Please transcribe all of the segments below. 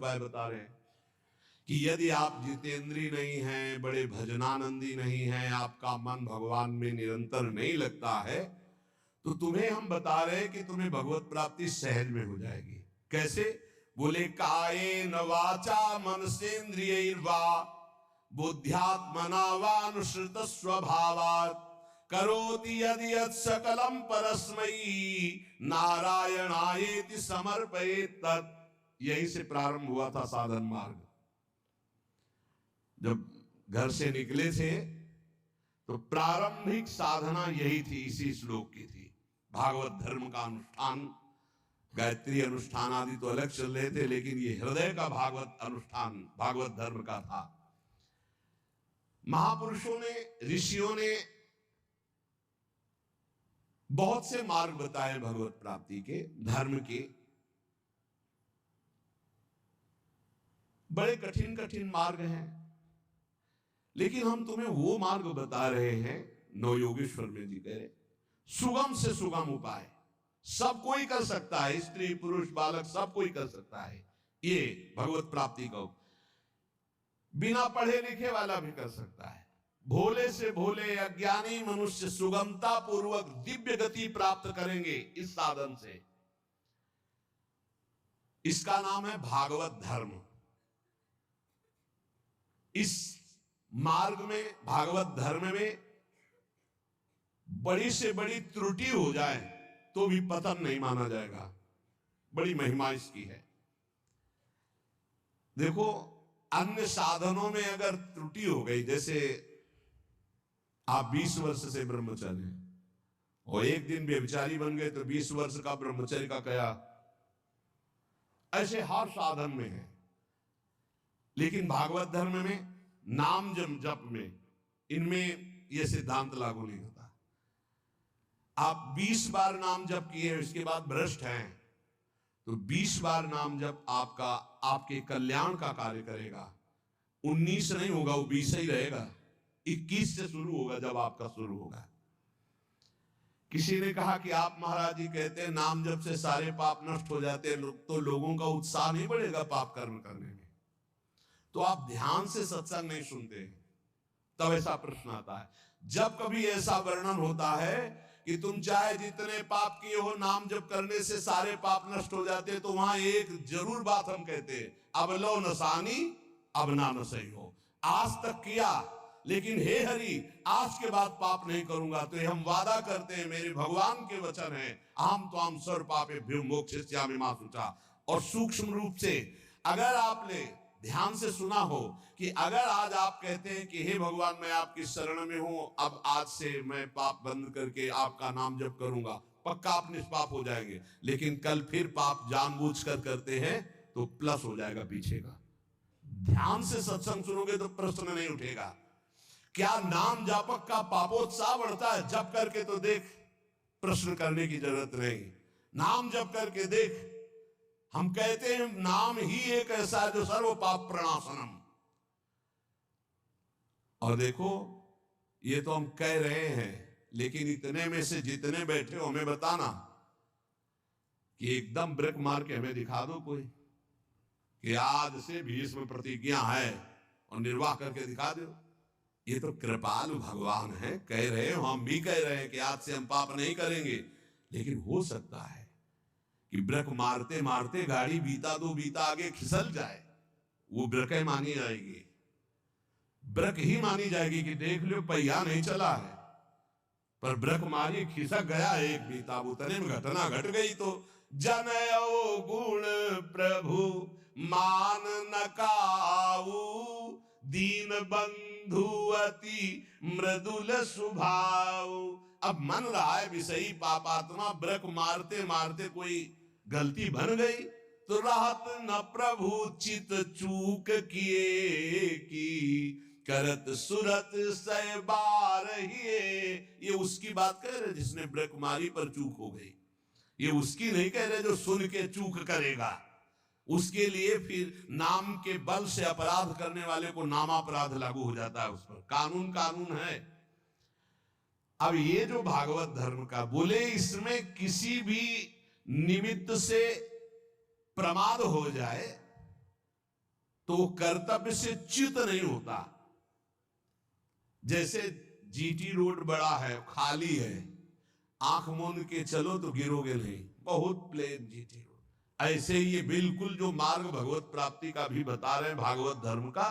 उपाय बता रहे हैं कि यदि आप जितेंद्री नहीं हैं, बड़े भजनानंदी नहीं हैं, आपका मन भगवान में निरंतर नहीं लगता है, तो तुम्हें हम बता रहे हैं कि तुम्हें भगवत प्राप्ति सहज में हो जाएगी। कैसे? बोले कायेन वाचा मनसेन्द्रियैर्वा बुद्ध्यात्मना वानुसृत स्वभावात् करोति यदि यत् सकलम परस्मै नारायणायेति समर्पयेत् तत्। यहीं से प्रारंभ हुआ था साधन मार्ग। जब घर से निकले थे तो प्रारंभिक साधना यही थी, इसी श्लोक की थी। भागवत धर्म का अनुष्ठान, गायत्री अनुष्ठान आदि तो अलग चल रहे थे, लेकिन ये हृदय का भागवत अनुष्ठान भागवत धर्म का था। महापुरुषों ने, ऋषियों ने बहुत से मार्ग बताए भगवत प्राप्ति के, धर्म के। बड़े कठिन कठिन मार्ग हैं, लेकिन हम तुम्हें वो मार्ग बता रहे हैं, नवयोगेश्वर में जी कह रहे, सुगम से सुगम उपाय। सब कोई कर सकता है, स्त्री पुरुष बालक सब कोई कर सकता है। ये भगवत प्राप्ति को बिना पढ़े लिखे वाला भी कर सकता है। भोले से भोले अज्ञानी मनुष्य सुगमता पूर्वक दिव्य गति प्राप्त करेंगे इस साधन से। इसका नाम है भागवत धर्म। इस मार्ग में, भागवत धर्म में बड़ी से बड़ी त्रुटि हो जाए तो भी पतन नहीं माना जाएगा। बड़ी महिमा इसकी है। देखो, अन्य साधनों में अगर त्रुटि हो गई, जैसे आप 20 वर्ष से ब्रह्मचारी हैं और एक दिन व्यभिचारी बन गए तो 20 वर्ष का ब्रह्मचर्य का क्या? ऐसे हर साधन में है। लेकिन भागवत धर्म में, नाम जप में, इनमें यह सिद्धांत लागू नहीं होता। आप 20 बार नाम जप किए, इसके बाद भ्रष्ट हैं, तो 20 बार नाम जप आपका, आपके कल्याण का कार्य करेगा। 19 नहीं होगा, वो 20 ही रहेगा। 21 से शुरू होगा जब आपका शुरू होगा। किसी ने कहा कि आप महाराज जी कहते हैं नाम जप से सारे पाप नष्ट हो जाते हैं, तो लोगों का उत्साह नहीं बढ़ेगा पाप कर्म करने में। तो आप ध्यान से सत्संग नहीं सुनते, तब ऐसा प्रश्न आता है। जब कभी ऐसा वर्णन होता है कि तुम चाहे जितने पाप किए हो, नाम जप करने से सारे पाप नष्ट हो जाते हैं, तो वहां एक जरूर बात हम कहते हैं, अब लो नसानी अब ना नसई हो। आज तक किया, लेकिन हे हरि आज के बाद पाप नहीं करूंगा। तो ये हम वादा करते हैं, मेरे भगवान के वचन है, अहम त्वाम सर्व पापेभ्यो मोक्षयिष्यामि मा शुचा। और सूक्ष्म रूप से अगर आपने ध्यान से सुना हो कि अगर आज आप कहते हैं कि हे भगवान मैं आपकी शरण में हूं, अब आज से मैं पाप बंद करके आपका नाम जप करूंगा, पक्का आप निष्पाप हो जाएंगे। लेकिन कल फिर पाप जानबूझकर करते हैं तो प्लस हो जाएगा पीछे का। ध्यान से सत्संग सुनोगे तो प्रश्न नहीं उठेगा। क्या नाम जापक का पापोत्साह बढ़ता है? जप करके तो देख, प्रश्न करने की जरूरत नहीं। नाम जप करके देख। हम कहते हैं नाम ही एक ऐसा है जो सर्व पाप प्रणाशनम। और देखो, ये तो हम कह रहे हैं, लेकिन इतने में से जितने बैठे हो हमें बताना कि एकदम ब्रेक मार के हमें दिखा दो कोई कि आज से भीष्म प्रतिज्ञा है और निर्वाह करके दिखा दो। ये तो कृपालु भगवान है, कह रहे हो, हम भी कह रहे हैं कि आज से हम पाप नहीं करेंगे। लेकिन हो सकता है कि ब्रेक मारते मारते गाड़ी बीता दो बीता आगे खिसल जाए, वो ब्रेक मानी जाएगी, ब्रेक ही मानी जाएगी कि देख लो पहिया नहीं चला है, पर ब्रेक मारी खिसक गया एक बीता, उतने में घटना घट गई। तो जनयो गुण प्रभु मान न काऊ, दीन बंधु अति मृदुल स्वभाव। अब मन रहा है विषयी पापात्मा, ब्रेक मारते मारते कोई गलती बन गई तो राहत न प्रभु चित चूक किए की, करत सुरत सै बार ये उसकी बात कह रहे जिसने ब्रेक मारी पर चूक हो गई। ये उसकी नहीं कह रहे जो सुन के चूक करेगा। उसके लिए फिर नाम के बल से अपराध करने वाले को नामापराध लागू हो जाता है उस पर। कानून कानून है। अब ये जो भागवत धर्म का बोले, इसमें किसी भी निमित्त से प्रमाद हो जाए तो वो कर्तव्य से च्युत नहीं होता। जैसे जीटी रोड बड़ा है, खाली है, आंख मूंद के चलो तो गिरोगे नहीं, बहुत प्लेन जीटी रोड। ऐसे ही ये बिल्कुल जो मार्ग भगवत प्राप्ति का भी बता रहे हैं, भागवत धर्म का,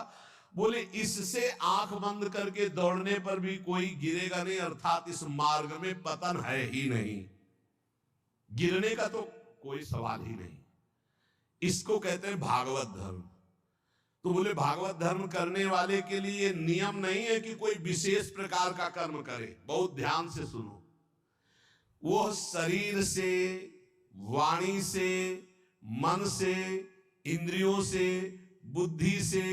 बोले इससे आंख बंद करके दौड़ने पर भी कोई गिरेगा नहीं, अर्थात इस मार्ग में पतन है ही नहीं, गिरने का तो कोई सवाल ही नहीं। इसको कहते हैं भागवत धर्म। तो बोले भागवत धर्म करने वाले के लिए नियम नहीं है कि कोई विशेष प्रकार का कर्म करे, बहुत ध्यान से सुनो। वो शरीर से, वाणी से, मन से, इंद्रियों से, बुद्धि से,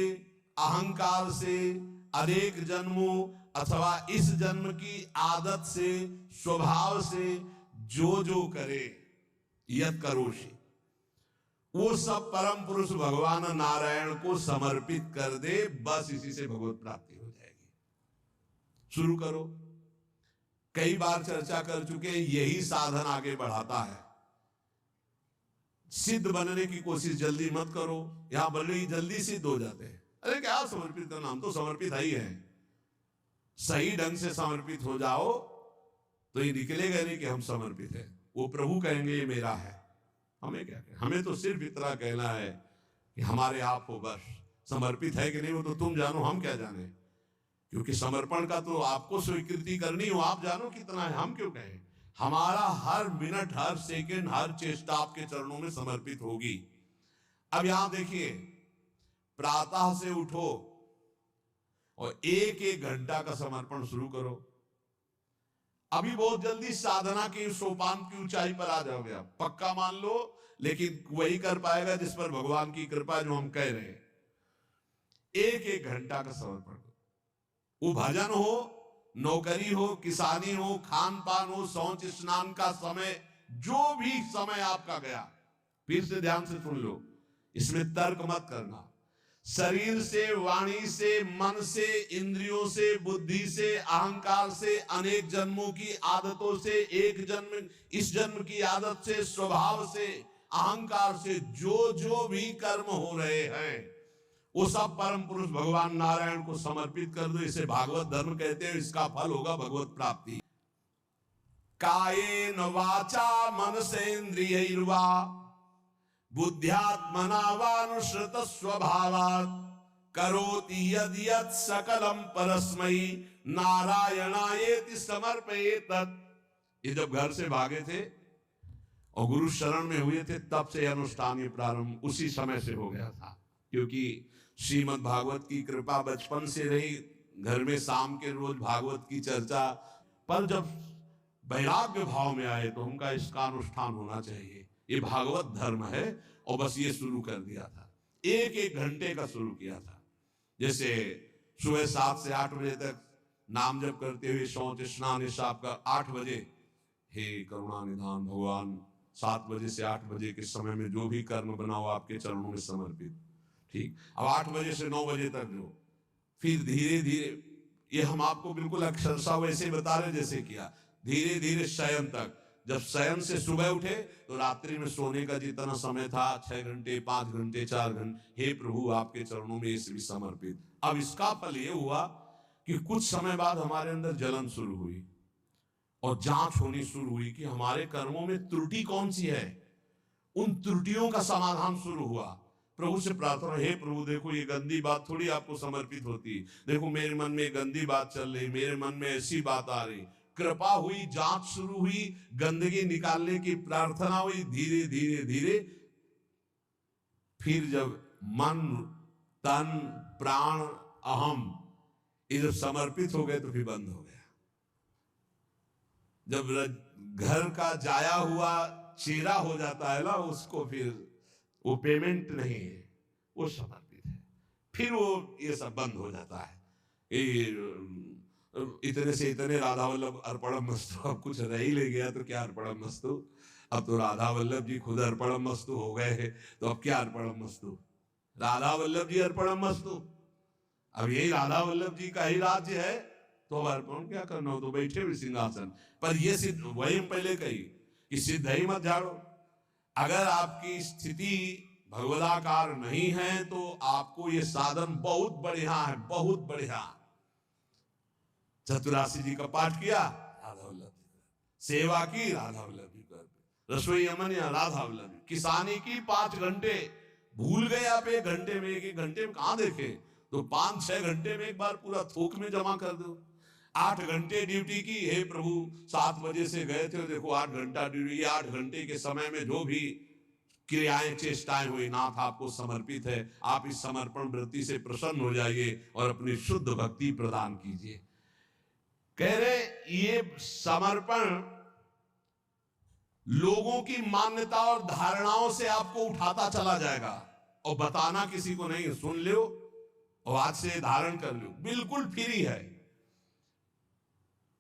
अहंकार से, अनेक जन्मों अथवा इस जन्म की आदत से, स्वभाव से जो जो करे यत करोषि, वो सब परम पुरुष भगवान नारायण को समर्पित कर दे, बस इसी से भगवत प्राप्ति हो जाएगी। शुरू करो। कई बार चर्चा कर चुके हैं, यही साधन आगे बढ़ाता है। सिद्ध बनने की कोशिश जल्दी मत करो, यहां बल्कि जल्दी सिद्ध हो जाते हैं। अरे क्या समर्पित करना, हम तो समर्पित ही है। सही ढंग से समर्पित हो जाओ तो ये निकलेगा नहीं कि हम समर्पित हैं। वो प्रभु कहेंगे ये मेरा है, हमें क्या कहें? हमें तो सिर्फ इतना कहना है कि हमारे आप हो, बस। समर्पित है कि नहीं वो तो तुम जानो, हम क्या जाने। क्योंकि समर्पण का तो आपको स्वीकृति करनी हो, आप जानो कितना है, हम क्यों कहें। हमारा हर मिनट, हर सेकंड, हर चेष्टा आपके चरणों में समर्पित होगी। अब यहां देखिए, प्रातः से उठो और एक एक घंटा का समर्पण शुरू करो। अभी बहुत जल्दी साधना के सोपान की ऊंचाई पर आ जाओगे आप, पक्का मान लो। लेकिन वही कर पाएगा जिस पर भगवान की कृपा, जो हम कह रहे हैं। एक एक घंटा का समर्पण, वो भजन हो, नौकरी हो, किसानी हो, खान पान हो, शौच स्नान का समय, जो भी समय आपका गया, फिर से ध्यान से सुन लो, इसमें तर्क मत करना। शरीर से, वाणी से, मन से, इंद्रियों से, बुद्धि से, अहंकार से, अनेक जन्मों की आदतों से, एक जन्म इस जन्म की आदत से, स्वभाव से, अहंकार से जो जो भी कर्म हो रहे हैं, वो सब परम पुरुष भगवान नारायण को समर्पित कर दो। इसे भागवत धर्म कहते हैं। इसका फल होगा भगवत प्राप्ति। कायेन वाचा मनसेन्द्रियैर्वा बुद्ध्यात्मना वानुसृत स्वभावात् करोति यद यत् सकलम परस्मै नारायणायेति समर्पयेत। ये जब घर से भागे थे और गुरु शरण में हुए थे, तब से अनुष्ठान ये प्रारंभ उसी समय से हो गया था। क्योंकि श्रीमद् भागवत की कृपा बचपन से रही, घर में शाम के रोज भागवत की चर्चा। पर जब वैराग्य भाव में आए तो उनका इसका अनुष्ठान होना चाहिए, ये भागवत धर्म है। और बस ये शुरू कर दिया था, एक एक घंटे का शुरू किया था। जैसे सुबह 7 से 8 बजे तक नाम जप करते हुए शौच स्नान हिसाब का 8 बजे, हे करुणा निधान भगवान, 7 बजे से 8 बजे के समय में जो भी कर्म बनाओ आपके चरणों में समर्पित। ठीक, अब 8 बजे से 9 बजे तक जो, फिर धीरे धीरे, ये हम आपको बिल्कुल अक्षरशः वैसे बता रहे जैसे किया, धीरे धीरे शयन तक। जब शयन से सुबह उठे तो रात्रि में सोने का जितना समय था, 6 घंटे, 5 घंटे, 4 घंटे, हे प्रभु आपके चरणों में इसे भी समर्पित। अब इसका फल ये हुआ कि कुछ समय बाद हमारे अंदर जलन शुरू हुई और जांच होनी शुरू हुई कि हमारे कर्मों में त्रुटि कौन सी है। उन त्रुटियों का समाधान शुरू हुआ। प्रभु से प्रार्थना, हे प्रभु देखो ये गंदी बात थोड़ी आपको समर्पित होती, देखो मेरे मन में गंदी बात चल रही, मेरे मन में ऐसी बात आ रही। कृपा हुई, जांच शुरू हुई, गंदगी निकालने की प्रार्थना हुई। धीरे धीरे धीरे फिर जब मन, तन, प्राण, अहम ये जब समर्पित हो गए तो फिर बंद हो गया। जब घर का जाया हुआ चेहरा हो जाता है ना, उसको फिर वो पेमेंट नहीं है, वो समर्पित है, फिर वो ये सब बंद हो जाता है। इतने से इतने राधा वल्लभ अर्पणम मस्तु, अब कुछ रह ही ले गया तो क्या अर्पणम मस्तु। अब तो राधा वल्लभ जी खुद अर्पणम मस्तु हो गए हैं, तो अब क्या अर्पणम मस्तु, राधा वल्लभ जी अर्पणम मस्तु। अब यही राधा वल्लभ जी का ही राज्य है, तो अब अर्पण क्या करना हो, तो बैठे हुए सिंहासन पर। ये सिद्ध वही हम पहले कही कि सिद्ध ही मत झाड़ो। अगर आपकी स्थिति भगवदाकार नहीं है तो आपको ये साधन बहुत बढ़िया है, बहुत बढ़िया। चतुरासी जी का पाठ किया, राधा वल्लभ सेवा की, राधा वल्लभ जी कर, रसोई अमन या राधा वल्लभ, किसानी की 5 घंटे, भूल गए आप 1 घंटे में, 1 घंटे में कहां देखे, तो 5-6 घंटे में एक बार पूरा थोक में जमा कर दो। 8 घंटे ड्यूटी की, हे प्रभु 7 बजे से गए थे, देखो 8 घंटा ड्यूटी, 8 घंटे के समय में जो भी क्रियाएं चेष्टाएं हुई, नाथ आपको समर्पित है, आप इस समर्पण वृत्ति से प्रसन्न हो जाइए और अपनी शुद्ध भक्ति प्रदान कीजिए। कह रहे ये समर्पण लोगों की मान्यता और धारणाओं से आपको उठाता चला जाएगा, और बताना किसी को नहीं, सुन लो और आज से धारण कर लो, बिल्कुल फ्री है।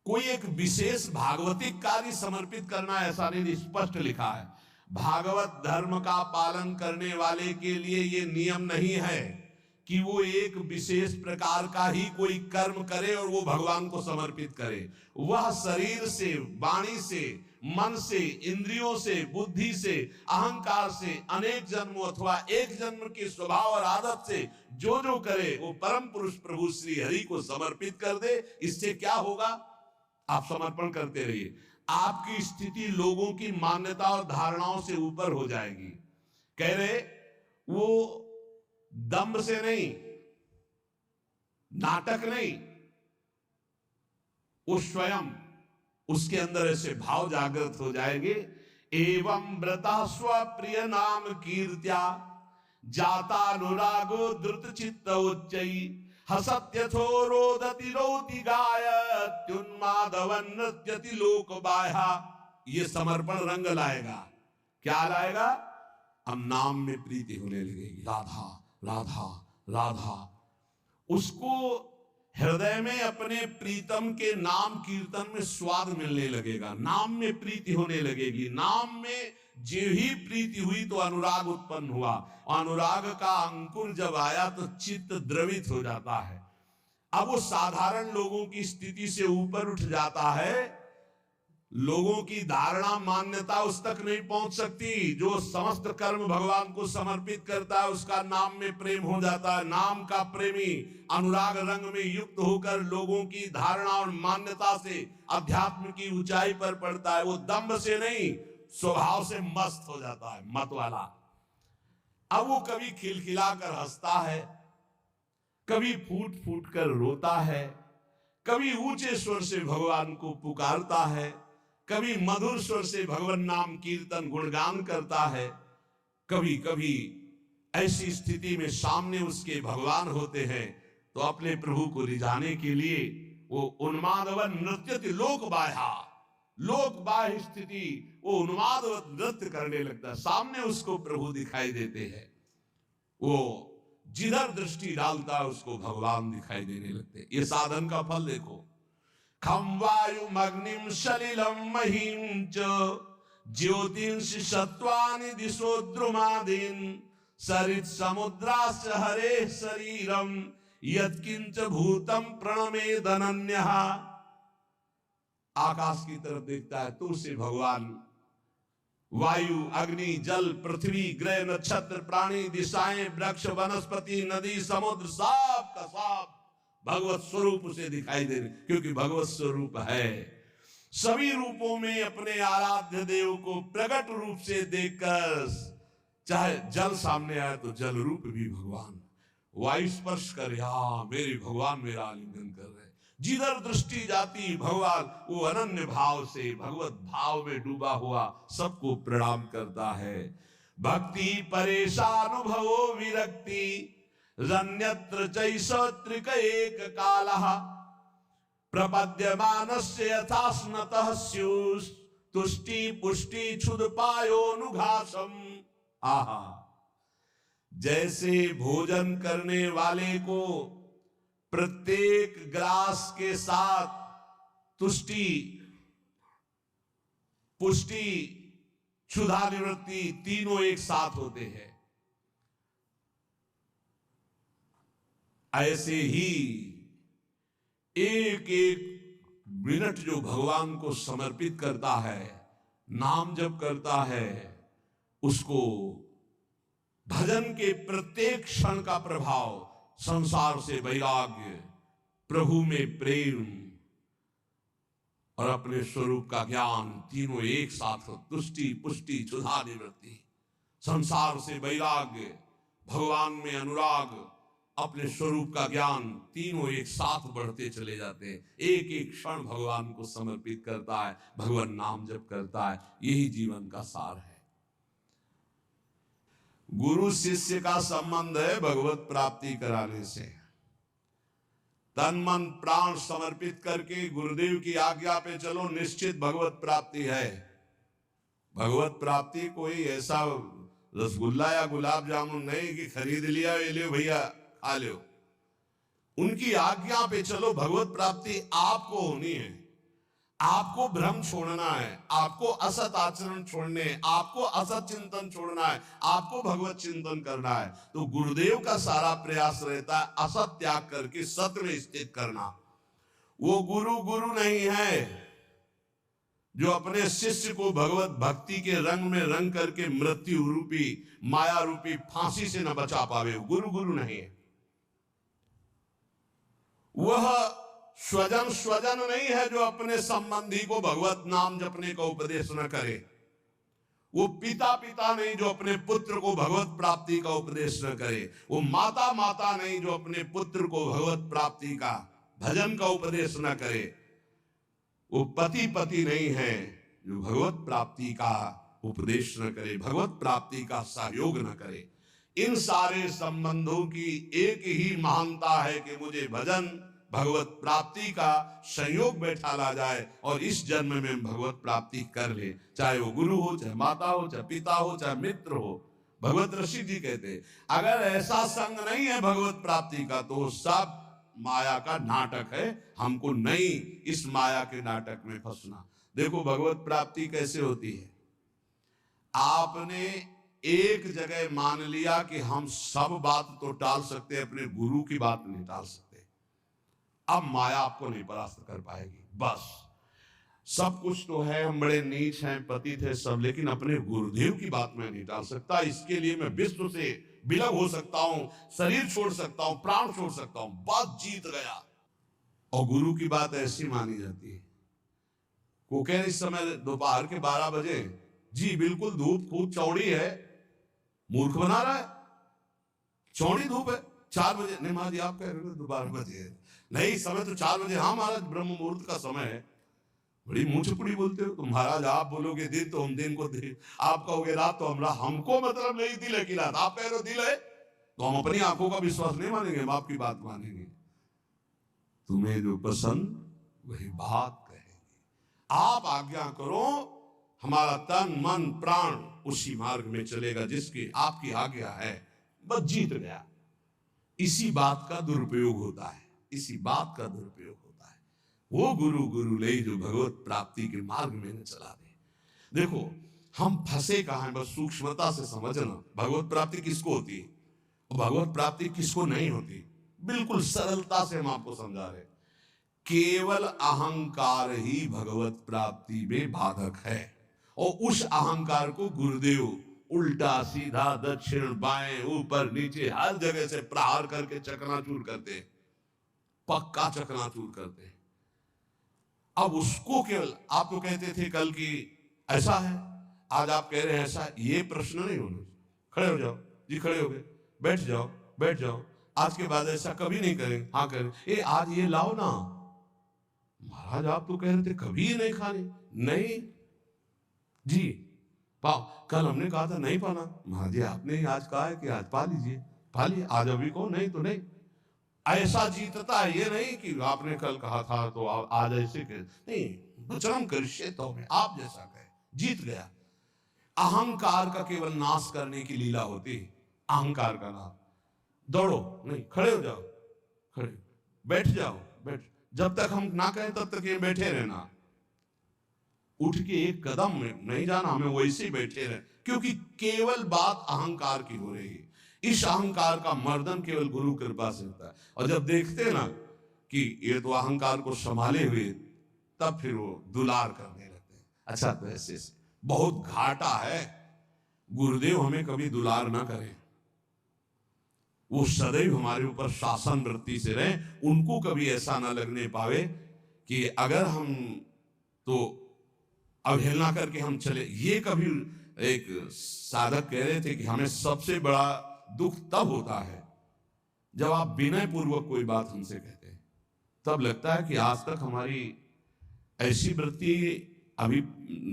कोई एक विशेष भागवतिक कार्य समर्पित करना ऐसा नहीं, स्पष्ट लिखा है। भागवत धर्म का पालन करने वाले के लिए ये नियम नहीं है कि वो एक विशेष प्रकार का ही कोई कर्म करे और वो भगवान को समर्पित करे। वह शरीर से, वाणी से, मन से, इंद्रियों से, बुद्धि से, अहंकार से, अनेक जन्मों अथवा एक जन्म के स्वभाव और आदत से जो जो करे वो परम पुरुष प्रभु श्री हरि को समर्पित कर दे। इससे क्या होगा, आप समर्पण करते रहिए, आपकी स्थिति लोगों की मान्यता और धारणाओं से ऊपर हो जाएगी। कह रहे वो दंभ से नहीं, नाटक नहीं, वो स्वयं उसके अंदर ऐसे भाव जागृत हो जाएंगे। एवं व्रता स्वप्रिय नाम कीर्त्या जाता अनुरागो द्रुत चित्त उच्चई हसत्यथो रोदति रोति गायत्युन्मादवन नृत्यति लोक बाह्या। ये समर्पण रंग लाएगा, क्या लाएगा, हम नाम में प्रीति होने लगेगी, राधा राधा राधा। उसको हृदय में अपने प्रीतम के नाम कीर्तन में स्वाद मिलने लगेगा, नाम में प्रीति होने लगेगी। नाम में जो ही प्रीति हुई तो अनुराग उत्पन्न हुआ, अनुराग का अंकुर जब आया तो चित्त द्रवित हो जाता है। अब वो साधारण लोगों की स्थिति से ऊपर उठ जाता है, लोगों की धारणा मान्यता उस तक नहीं पहुंच सकती। जो समस्त कर्म भगवान को समर्पित करता है उसका नाम में प्रेम हो जाता है। नाम का प्रेमी अनुराग रंग में युक्त होकर लोगों की धारणा और मान्यता से अध्यात्म की ऊंचाई पर पड़ता है। वो दंभ से नहीं, स्वभाव से मस्त हो जाता है, मत वाला। अब वो कभी खिलखिलाकर हंसता है, कभी फूट फूट कर रोता है, कभी ऊंचे स्वर से भगवान को पुकारता है, कभी मधुर स्वर से भगवान नाम कीर्तन गुणगान करता है। कभी कभी ऐसी स्थिति में सामने उसके भगवान होते हैं तो अपने प्रभु को रिझाने के लिए वो उन्मादवन नृत्यति लोक बाह्या, लोक बाह्य स्थिति वो उन्मादवत नृत्य करने लगता है। सामने उसको प्रभु दिखाई देते हैं, वो जिधर दृष्टि डालता है उसको भगवान दिखाई देने लगते। ये साधन का फल देखो। खम वायुम अग्निम सलिलम महिम च ज्योतिंष सत्वानि दिशो द्रुमादीन सरित समुद्राश्च हरे शरीरम यत्किंच भूतम प्रणमे दनन्यः। आकाश की तरफ देखता है तो उसे भगवान वायु, अग्नि, जल, पृथ्वी, ग्रह, नक्षत्र, प्राणी, दिशाएं, वृक्ष, वनस्पति, नदी, समुद्र, सब का सब भगवत स्वरूप उसे दिखाई दे रहे, क्योंकि भगवत स्वरूप है। सभी रूपों में अपने आराध्य देव को प्रकट रूप से देखकर, चाहे जल सामने आए तो जल रूप भी भगवान, वायु स्पर्श कर, हाँ मेरे भगवान मेरा आलिंगन कर रहे। जिधर दृष्टि जाती भगवान वो अनन्य भाव से भगवत भाव में डूबा हुआ सबको प्रणाम करता है। भक्ति परेशानुभवो विरक्ति रन्यत्र चैषत्रिक एक कालः प्रपद्यमानस्य यथा स्नतः स्युस् तुष्टि पुष्टि क्षुदपायोनुघासम। आहा, जैसे भोजन करने वाले को प्रत्येक ग्रास के साथ तुष्टि, पुष्टि, क्षुधा निवृत्ति तीनों एक साथ होते हैं, ऐसे ही एक एक मिनट जो भगवान को समर्पित करता है, नाम जप करता है, उसको भजन के प्रत्येक क्षण का प्रभाव, संसार से वैराग्य, प्रभु में प्रेम और अपने स्वरूप का ज्ञान, तीनों एक साथ, तुष्टि पुष्टि क्षुधा निवृत्ति, संसार से वैराग्य, भगवान में अनुराग, अपने स्वरूप का ज्ञान, तीनों एक साथ बढ़ते चले जाते हैं। एक एक क्षण भगवान को समर्पित करता है, भगवान नाम जप करता है। यही जीवन का सार है। गुरु शिष्य का संबंध है भगवत प्राप्ति कराने से। तन मन प्राण समर्पित करके गुरुदेव की आज्ञा पे चलो, निश्चित भगवत प्राप्ति है। भगवत प्राप्ति कोई ऐसा रसगुल्ला या गुलाब जामुन नहीं कि खरीद लिया, ये ले भैया खा लो। उनकी आज्ञा पे चलो, भगवत प्राप्ति आपको होनी है। आपको भ्रम छोड़ना है, आपको असत आचरण छोड़ने, आपको असत चिंतन छोड़ना है, आपको भगवत चिंतन करना है। तो गुरुदेव का सारा प्रयास रहता है असत त्याग करके सत्य में स्थित करना। वो गुरु नहीं है जो अपने शिष्य को भगवत भक्ति के रंग में रंग करके मृत्यु रूपी माया रूपी फांसी से न बचा पावे। गुरु नहीं है। वह स्वजन नहीं है जो अपने संबंधी को भगवत नाम जपने का उपदेश न करे। वो पिता नहीं जो अपने पुत्र को भगवत प्राप्ति का उपदेश न करे। वो माता नहीं जो अपने पुत्र को भगवत प्राप्ति का भजन का उपदेश न करे। वो पति नहीं है जो भगवत प्राप्ति का उपदेश न करे, भगवत प्राप्ति का सहयोग न करे। इन सारे संबंधों की एक ही महानता है कि मुझे भजन भगवत प्राप्ति का संयोग बैठा ला जाए और इस जन्म में भगवत प्राप्ति कर ले। चाहे वो गुरु हो, चाहे माता हो, चाहे पिता हो, चाहे मित्र हो। भगवत ऋषि जी कहते अगर ऐसा संग नहीं है भगवत प्राप्ति का तो सब माया का नाटक है। हमको नहीं इस माया के नाटक में फंसना। देखो भगवत प्राप्ति कैसे होती है। आपने एक जगह मान लिया कि हम सब बात तो टाल सकते हैं, अपने गुरु की बात नहीं टाल सकते। अब माया आपको नहीं परास्त कर पाएगी। बस सब कुछ तो है, हम बड़े नीच हैं, पतित है सब, लेकिन अपने गुरुदेव की बात मैं नहीं टाल सकता। इसके लिए मैं विश्व से विलग हो सकता हूं, शरीर छोड़ सकता हूं, प्राण छोड़ सकता हूं, बात जीत गया। और गुरु की बात ऐसी मानी जाती है। वो कह इस समय दोपहर के 12 बजे, जी बिल्कुल धूप खूब चौड़ी है, मूर्ख बना रहा है। चौड़ी धूप है, 4 बजे नहीं महाराज आप कह रहे हो 12 बजे है। नहीं, समय तो 4 बजे। हाँ महाराज ब्रह्म मुहूर्त का समय है। बड़ी मुंह चुपड़ी बोलते हो। तो महाराज आप बोलोगे दिन तो हम दिन को दिन, आप कहोगे रात तो हमरा, हमको मतलब नहीं दिल है की रात। आप कह रहे हो दिल है तो हम अपनी आंखों का विश्वास नहीं मानेंगे, हम आपकी बात मानेंगे। तुम्हें जो पसंद वही बात कहेंगे। आप आज्ञा करो, हमारा तन मन प्राण उसी मार्ग में चलेगा जिसकी आपकी आज्ञा है। बस जीत गया। इसी बात का दुरुपयोग होता है, इसी बात का दुरुपयोग होता है। वो गुरु ले जो भगवत प्राप्ति के मार्ग में न चला दे। देखो हम फंसे कहां हैं, बस सूक्ष्मता से समझना। भगवत प्राप्ति किसको होती है और भगवत प्राप्ति किसको नहीं होती, बिल्कुल सरलता से हम आपको समझा रहे। केवल अहंकार ही भगवत प्राप्ति में बाधक है। और उस अहंकार को गुरुदेव उल्टा सीधा दक्षिण बाएं ऊपर नीचे हर जगह से प्रहार करके चकनाचूर करते, पक्का चकनाचूर करते। अब उसको केवल, आप तो कहते थे कल की ऐसा है, आज आप कह रहे हैं ऐसा है। ये प्रश्न नहीं होना। खड़े हो जाओ जी, खड़े हो गए, बैठ जाओ बैठ जाओ। आज के बाद ऐसा कभी नहीं करेंगे। हाँ करें, ए आज ये लाओ ना। महाराज आप तो कह रहे थे कभी नहीं खाने। नहीं जी पाओ, कल हमने कहा था नहीं पाना। महाराज जी आपने आज कहा है कि आज पा लीजिए, पा लिए। आज अभी को नहीं तो नहीं। ऐसा जीतता है, ये नहीं कि आपने कल कहा था तो आज ऐसे कह नहीं। वचनम करिष्ये तो में आप जैसा कहे, जीत गया। अहंकार का केवल नाश करने की लीला होती है। अहंकार का नाश। दौड़ो नहीं, खड़े हो जाओ, खड़े बैठ जाओ, बैठ। जब तक हम ना कहें तब तक ये बैठे रहना। उठ के एक कदम में नहीं जाना, हमें वैसे ही बैठे रहे। क्योंकि केवल बात अहंकार की हो रही है। इस अहंकार का मर्दन केवल गुरु कृपा से होता है। और जब देखते ना कि ये तो अहंकार को संभाले हुए, तब फिर वो दुलार करने लगते हैं। अच्छा तो ऐसे बहुत घाटा है। गुरुदेव हमें कभी दुलार ना करें, वो सदैव हमारे ऊपर शासन वृत्ति से रहे, उनको कभी ऐसा ना लगने पावे कि अगर हम तो अवहेलना करके हम चले। ये कभी एक साधक कह रहे थे कि हमें सबसे बड़ा दुख तब होता है जब आप विनय पूर्वक कोई बात हमसे कहते हैं, तब लगता है कि आज तक हमारी ऐसी वृत्ति अभी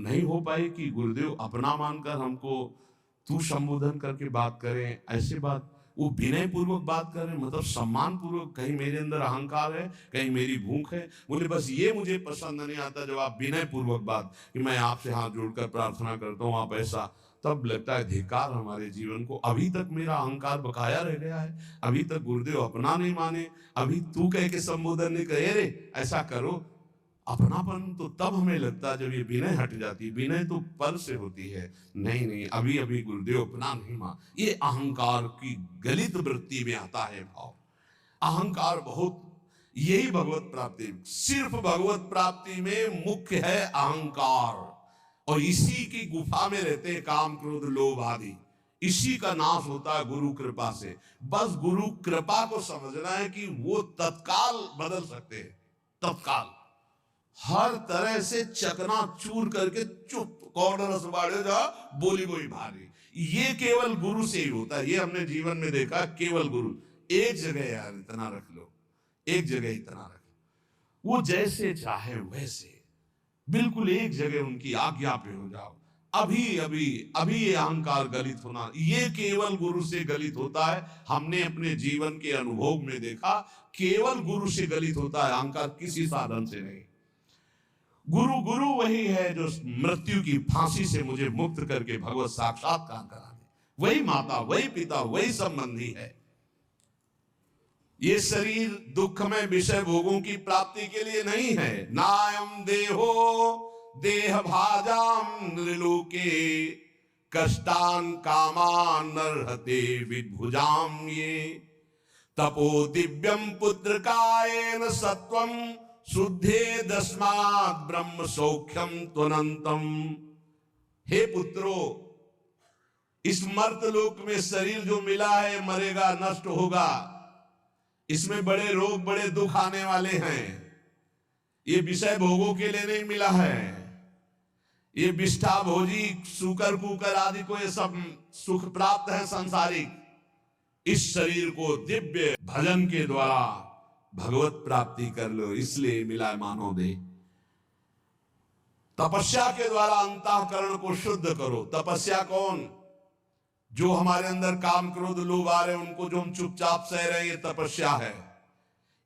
नहीं हो पाई कि गुरुदेव अपना मानकर हमको तू संबोधन करके बात करें। ऐसे बात वो विनय पूर्वक बात करें, मतलब सम्मान पूर्वक। कहीं मेरे अंदर अहंकार है, कहीं मेरी भूख है। बोले बस ये मुझे पसंद नहीं आता जब आप विनय पूर्वक बात कि मैं आपसे हाथ जोड़कर प्रार्थना करता हूँ, आप ऐसा। तब लगता है धिक्कार हमारे जीवन को। अभी तक मेरा अहंकार बकाया रह गया है, अभी तक गुरुदेव अपना नहीं माने, अभी तू कह के संबोधन नहीं करे, रे ऐसा करो। अपनापन तो तब हमें लगता है जब ये विनय हट जाती है। विनय तो पर से होती है, नहीं नहीं अभी अभी गुरुदेव अपना नहीं मान। ये अहंकार की गलित वृत्ति में आता है भाव। अहंकार बहुत, यही भगवत प्राप्ति, सिर्फ भगवत प्राप्ति में मुख्य है अहंकार। और इसी की गुफा में रहते हैं काम क्रोध लोभ आदि। इसी का नाश होता है गुरु कृपा से। बस गुरु कृपा को समझना है कि वो तत्काल बदल सकते हैं, तत्काल हर तरह से चकनाचूर करके चुप कौन रस बाड़े जा बोली कोई भारी। ये केवल गुरु से ही होता है। ये हमने जीवन में देखा, केवल गुरु। एक जगह यार इतना रख लो, एक जगह इतना रख लो, वो जैसे चाहे वैसे, बिल्कुल एक जगह उनकी आज्ञा पे हो जाओ। अभी अभी अभी ये अहंकार गलित होना, ये केवल गुरु से गलित होता है। हमने अपने जीवन के अनुभव में देखा, केवल गुरु से गलित होता है अहंकार, किसी साधन से नहीं। गुरु गुरु वही है जो मृत्यु की फांसी से मुझे मुक्त करके भगवत साक्षात्कार करा दे। वही माता, वही पिता, वही संबंधी है। ये शरीर दुखमय विषय भोगों की प्राप्ति के लिए नहीं है। नायम देहो देह भाजाम नृलोके कष्टान कामान नरहते विभुजाम ये तपो दिव्यम पुत्र कायेन सत्वम शुद्धे दस्मात् ब्रह्म सौख्यम त्वनंतम। हे पुत्रो, इस मर्तलोक में शरीर जो मिला है मरेगा, नष्ट होगा। इसमें बड़े रोग बड़े दुख आने वाले हैं। ये विषय भोगों के लिए नहीं मिला है। ये विष्ठा भोजी सूकर कुकर आदि को ये सब सुख प्राप्त है सांसारिक। इस शरीर को दिव्य भजन के द्वारा भगवत प्राप्ति कर लो, इसलिए मिला मानो दे। तपस्या के द्वारा अंतःकरण को शुद्ध करो। तपस्या कौन? जो हमारे अंदर काम क्रोध लोभ आ रहे हैं उनको जो हम चुपचाप सह रहे हैं, ये तपस्या है।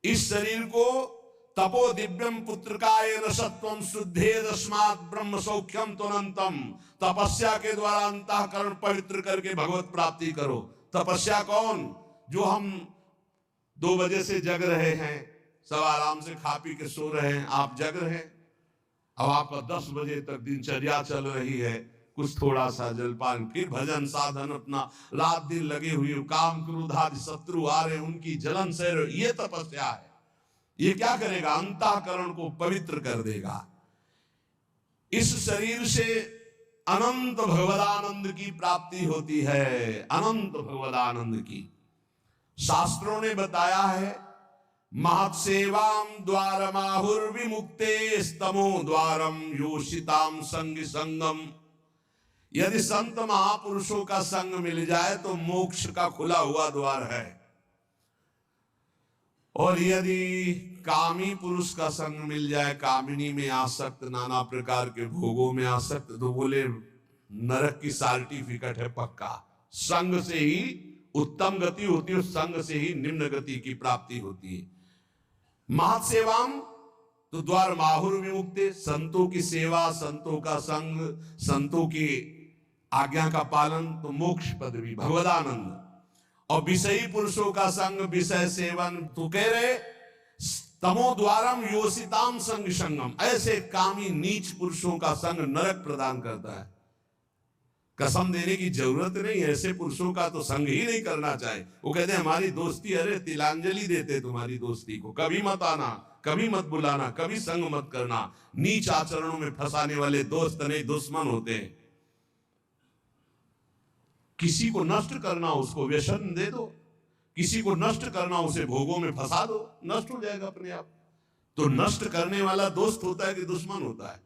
इस शरीर को तपो दिव्यम पुत्रकायेन सत्वम शुद्धे दस्मात् ब्रह्म सौख्यम त्वनंतम। तपस्या के द्वारा अंतःकरण पवित्र करके भगवत प्राप्ति करो। तपस्या कौन? जो हम 2 बजे से जग रहे हैं, सब आराम से खा पी के सो रहे हैं, आप जग रहे हैं। अब आपका 10 बजे तक दिनचर्या चल रही है, कुछ थोड़ा सा जलपान, फिर भजन साधन, अपना रात दिन लगे हुए, काम क्रोध आदि शत्रु आ रहे हैं, उनकी जलन सह रहे, ये तपस्या है। ये क्या करेगा? अंतःकरण को पवित्र कर देगा। इस शरीर से अनंत भगवदानंद की प्राप्ति होती है, अनंत भगवदानंद की। शास्त्रों ने बताया है, महत्सेवाम द्वारमाहुर विमुक्ते स्तमो द्वारम योषिताम संग संगम। यदि संत महापुरुषों का संग मिल जाए तो मोक्ष का खुला हुआ द्वार है। और यदि कामी पुरुष का संग मिल जाए, कामिनी में आसक्त, नाना प्रकार के भोगों में आसक्त, तो बोले नरक की सर्टिफिकेट है पक्का। संग से ही उत्तम गति होती है, संग से ही निम्न गति की प्राप्ति होती है। महत्सेवाम तो द्वार माहुर विमुक्ते, संतों की सेवा, संतों का संग, संतों की आज्ञा का पालन, तो मोक्ष पदवी भगवदानंद। और विषयी पुरुषों का संग, विषय सेवन, तो कह रहे तमो द्वारम योषिताम संग संगम। ऐसे कामी नीच पुरुषों का संग नरक प्रदान करता है। कसम देने की जरूरत नहीं, ऐसे पुरुषों का तो संग ही नहीं करना चाहिए। वो कहते हैं हमारी दोस्ती, अरे तिलांजलि देते तुम्हारी दोस्ती को, कभी मत आना, कभी मत बुलाना, कभी संग मत करना। नीच आचरणों में फंसाने वाले दोस्त नहीं, दुश्मन होते हैं। किसी को नष्ट करना, उसको व्यसन दे दो, किसी को नष्ट करना, उसे भोगों में फंसा दो, नष्ट हो जाएगा अपने आप। तो नष्ट करने वाला दोस्त होता है कि दुश्मन होता है?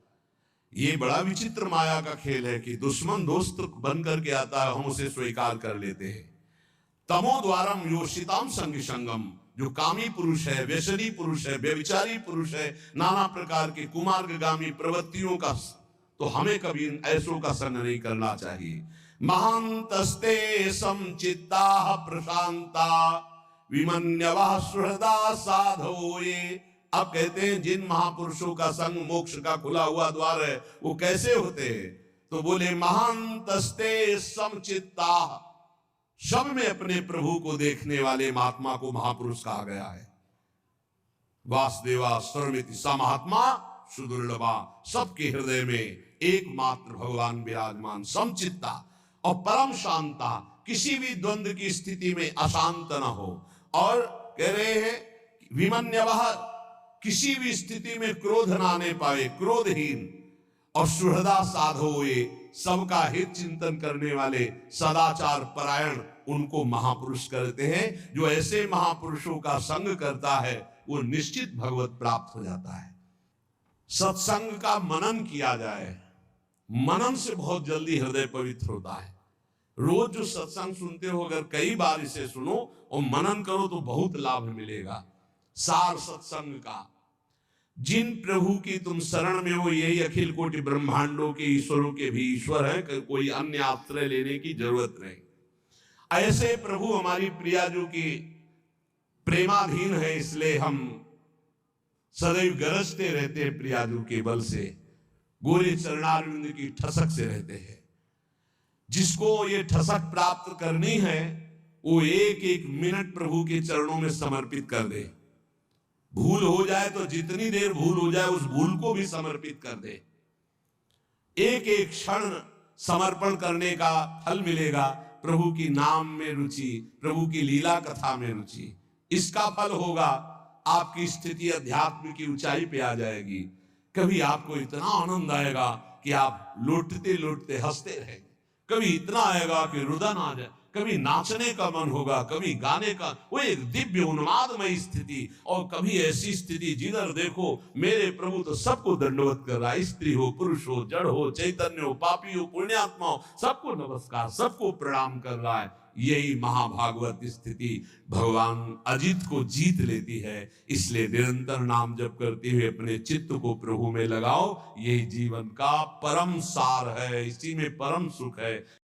ये बड़ा विचित्र माया का खेल है कि दुश्मन दोस्त बन करके आता है, हम उसे स्वीकार कर लेते हैं। तमो द्वारम योषिताम संग संगम, जो कामी पुरुष है, व्यसनी पुरुष है, व्यभिचारी पुरुष है, नाना प्रकार के कुमार्गगामी प्रवृत्तियों का, तो हमें कभी ऐसों का संग नहीं करना चाहिए। महांतस्ते समचित्ता प्रशांता विमन्यवः सुहृदा साधवो ये। अब कहते हैं जिन महापुरुषों का संग मोक्ष का खुला हुआ द्वार है, वो कैसे होते हैं? तो बोले महांतस्ते समचित्ता, सब में अपने प्रभु को देखने वाले महात्मा को महापुरुष कहा गया है। वासुदेवा सर्वमिति स महात्मा सुदुर्लभा, सबके हृदय में एकमात्र भगवान विराजमान, समचित्ता और परम शांता, किसी भी द्वंद्व की स्थिति में अशांत न हो। और कह रहे हैं विमन्यवः, किसी भी स्थिति में क्रोध ना आने पाए, क्रोधहीन। और सुहृदा साधवों, सबका हित चिंतन करने वाले, सदाचार परायण, उनको महापुरुष करते हैं। जो ऐसे महापुरुषों का संग करता है वो निश्चित भगवत प्राप्त हो जाता है। सत्संग का मनन किया जाए, मनन से बहुत जल्दी हृदय पवित्र होता है। रोज जो सत्संग सुनते हो, अगर कई बार इसे सुनो और मनन करो तो बहुत लाभ मिलेगा। सार सत्संग का, जिन प्रभु की तुम शरण में हो, यही अखिल कोटि ब्रह्मांडों के ईश्वरों के भी ईश्वर है, कोई अन्य आश्रय लेने की जरूरत नहीं। ऐसे प्रभु हमारी प्रिया जो की प्रेमाधीन है, इसलिए हम सदैव गरजते रहते हैं प्रियाजू के बल से, गोरे चरणारविंद की ठसक से रहते हैं। जिसको ये ठसक प्राप्त करनी है वो एक एक मिनट प्रभु के चरणों में समर्पित कर दे। भूल हो जाए तो जितनी देर भूल हो जाए उस भूल को भी समर्पित कर दे। एक एक क्षण समर्पण करने का फल मिलेगा। प्रभु की नाम में रुचि, प्रभु की लीला कथा में रुचि, इसका फल होगा। आपकी स्थिति अध्यात्म की ऊंचाई पे आ जाएगी। कभी आपको इतना आनंद आएगा कि आप लौटते लौटते हंसते रहेंगे। कभी इतना आएगा कि रुदन आ जाए, कभी नाचने का मन होगा, कभी गाने का, वो एक दिव्य उन्मादमय स्थिति। और कभी ऐसी स्थिति जिधर देखो मेरे प्रभु तो सबको दंडवत कर रहा है, स्त्री हो, पुरुष हो, जड़ हो, चैतन्य हो, पापी हो, पुण्यात्मा हो, सबको नमस्कार, सबको प्रणाम कर रहा है। यही महाभागवत स्थिति भगवान अजित को जीत लेती है। इसलिए निरंतर नाम जप करते हुए अपने चित्त को प्रभु में लगाओ। यही जीवन का परम सार है, इसी में परम सुख है।